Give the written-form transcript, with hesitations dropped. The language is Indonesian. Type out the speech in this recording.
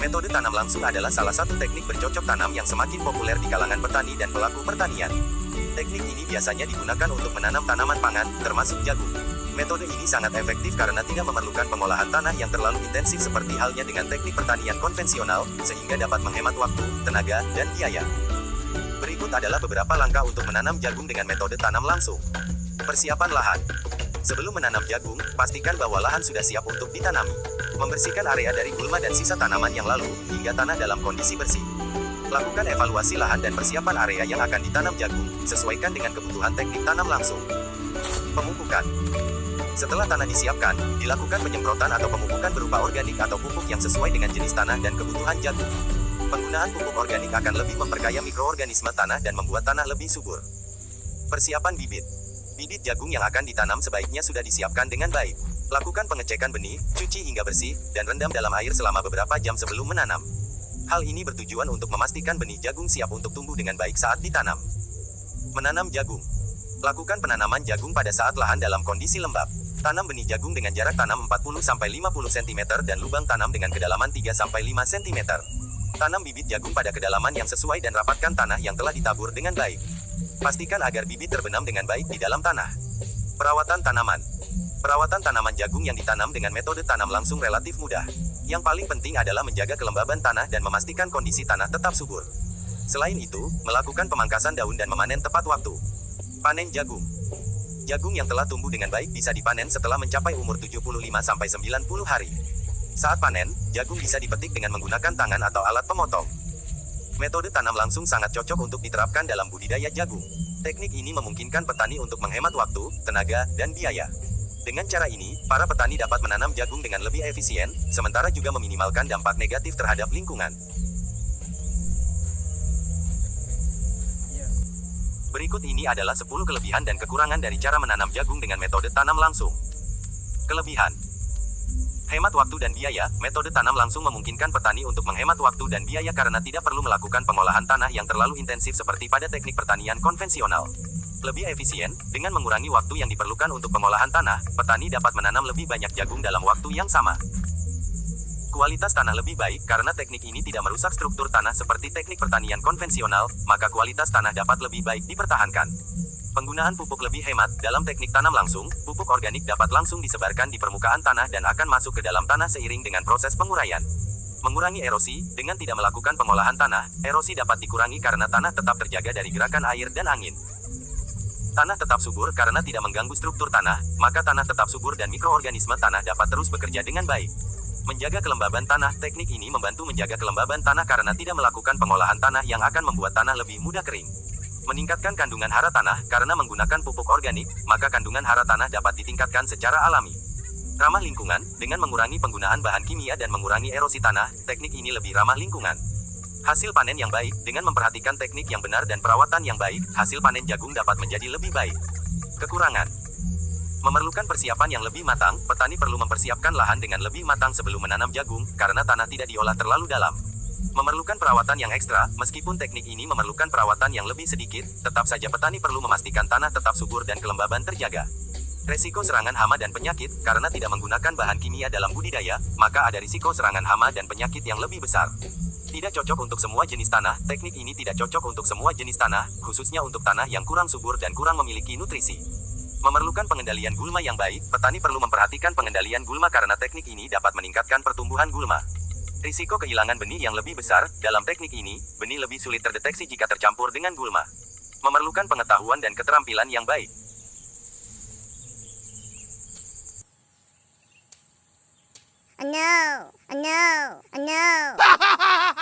Metode tanam langsung adalah salah satu teknik bercocok tanam yang semakin populer di kalangan petani dan pelaku pertanian. Teknik ini biasanya digunakan untuk menanam tanaman pangan, termasuk jagung. Metode ini sangat efektif karena tidak memerlukan pengolahan tanah yang terlalu intensif seperti halnya dengan teknik pertanian konvensional, sehingga dapat menghemat waktu, tenaga, dan biaya. Berikut adalah beberapa langkah untuk menanam jagung dengan metode tanam langsung. Persiapan lahan. Sebelum menanam jagung, pastikan bahwa lahan sudah siap untuk ditanami. Membersihkan area dari gulma dan sisa tanaman yang lalu, hingga tanah dalam kondisi bersih. Lakukan evaluasi lahan dan persiapan area yang akan ditanam jagung, sesuaikan dengan kebutuhan teknik tanam langsung. Pemupukan. Setelah tanah disiapkan, dilakukan penyemprotan atau pemupukan berupa organik atau pupuk yang sesuai dengan jenis tanah dan kebutuhan jagung. Penggunaan pupuk organik akan lebih memperkaya mikroorganisme tanah dan membuat tanah lebih subur. Persiapan bibit. Bibit jagung yang akan ditanam sebaiknya sudah disiapkan dengan baik. Lakukan pengecekan benih, cuci hingga bersih, dan rendam dalam air selama beberapa jam sebelum menanam. Hal ini bertujuan untuk memastikan benih jagung siap untuk tumbuh dengan baik saat ditanam. Menanam jagung. Lakukan penanaman jagung pada saat lahan dalam kondisi lembab. Tanam benih jagung dengan jarak tanam 40-50 cm dan lubang tanam dengan kedalaman 3-5 cm. Tanam bibit jagung pada kedalaman yang sesuai dan rapatkan tanah yang telah ditabur dengan baik. Pastikan agar bibit terbenam dengan baik di dalam tanah. Perawatan tanaman. Perawatan tanaman jagung yang ditanam dengan metode tanam langsung relatif mudah. Yang paling penting adalah menjaga kelembaban tanah dan memastikan kondisi tanah tetap subur. Selain itu, melakukan pemangkasan daun dan memanen tepat waktu. Panen jagung. Jagung yang telah tumbuh dengan baik bisa dipanen setelah mencapai umur 75-90 hari. Saat panen, jagung bisa dipetik dengan menggunakan tangan atau alat pemotong. Metode tanam langsung sangat cocok untuk diterapkan dalam budidaya jagung. Teknik ini memungkinkan petani untuk menghemat waktu, tenaga, dan biaya. Dengan cara ini, para petani dapat menanam jagung dengan lebih efisien, sementara juga meminimalkan dampak negatif terhadap lingkungan. Berikut ini adalah 10 kelebihan dan kekurangan dari cara menanam jagung dengan metode tanam langsung. Kelebihan. Hemat waktu dan biaya. Metode tanam langsung memungkinkan petani untuk menghemat waktu dan biaya karena tidak perlu melakukan pengolahan tanah yang terlalu intensif seperti pada teknik pertanian konvensional. Lebih efisien, dengan mengurangi waktu yang diperlukan untuk pengolahan tanah, petani dapat menanam lebih banyak jagung dalam waktu yang sama. Kualitas tanah lebih baik karena teknik ini tidak merusak struktur tanah seperti teknik pertanian konvensional, maka kualitas tanah dapat lebih baik dipertahankan. Penggunaan pupuk lebih hemat. Dalam teknik tanam langsung, pupuk organik dapat langsung disebarkan di permukaan tanah dan akan masuk ke dalam tanah seiring dengan proses penguraian. Mengurangi erosi. Dengan tidak melakukan pengolahan tanah, erosi dapat dikurangi karena tanah tetap terjaga dari gerakan air dan angin. Tanah tetap subur karena tidak mengganggu struktur tanah, maka tanah tetap subur dan mikroorganisme tanah dapat terus bekerja dengan baik. Menjaga kelembaban tanah. Teknik ini membantu menjaga kelembaban tanah karena tidak melakukan pengolahan tanah yang akan membuat tanah lebih mudah kering. Meningkatkan kandungan hara tanah. Karena menggunakan pupuk organik, maka kandungan hara tanah dapat ditingkatkan secara alami. Ramah lingkungan. Dengan mengurangi penggunaan bahan kimia dan mengurangi erosi tanah, teknik ini lebih ramah lingkungan. Hasil panen yang baik. Dengan memperhatikan teknik yang benar dan perawatan yang baik, hasil panen jagung dapat menjadi lebih baik. Kekurangan. Memerlukan persiapan yang lebih matang. Petani perlu mempersiapkan lahan dengan lebih matang sebelum menanam jagung, karena tanah tidak diolah terlalu dalam. Memerlukan perawatan yang ekstra. Meskipun teknik ini memerlukan perawatan yang lebih sedikit, tetap saja petani perlu memastikan tanah tetap subur dan kelembaban terjaga. Resiko serangan hama dan penyakit. Karena tidak menggunakan bahan kimia dalam budidaya, maka ada risiko serangan hama dan penyakit yang lebih besar. Tidak cocok untuk semua jenis tanah. Teknik ini tidak cocok untuk semua jenis tanah, khususnya untuk tanah yang kurang subur dan kurang memiliki nutrisi. Memerlukan pengendalian gulma yang baik. Petani perlu memperhatikan pengendalian gulma karena teknik ini dapat meningkatkan pertumbuhan gulma. Risiko kehilangan benih yang lebih besar. Dalam teknik ini, benih lebih sulit terdeteksi jika tercampur dengan gulma. Memerlukan pengetahuan dan keterampilan yang baik. I know.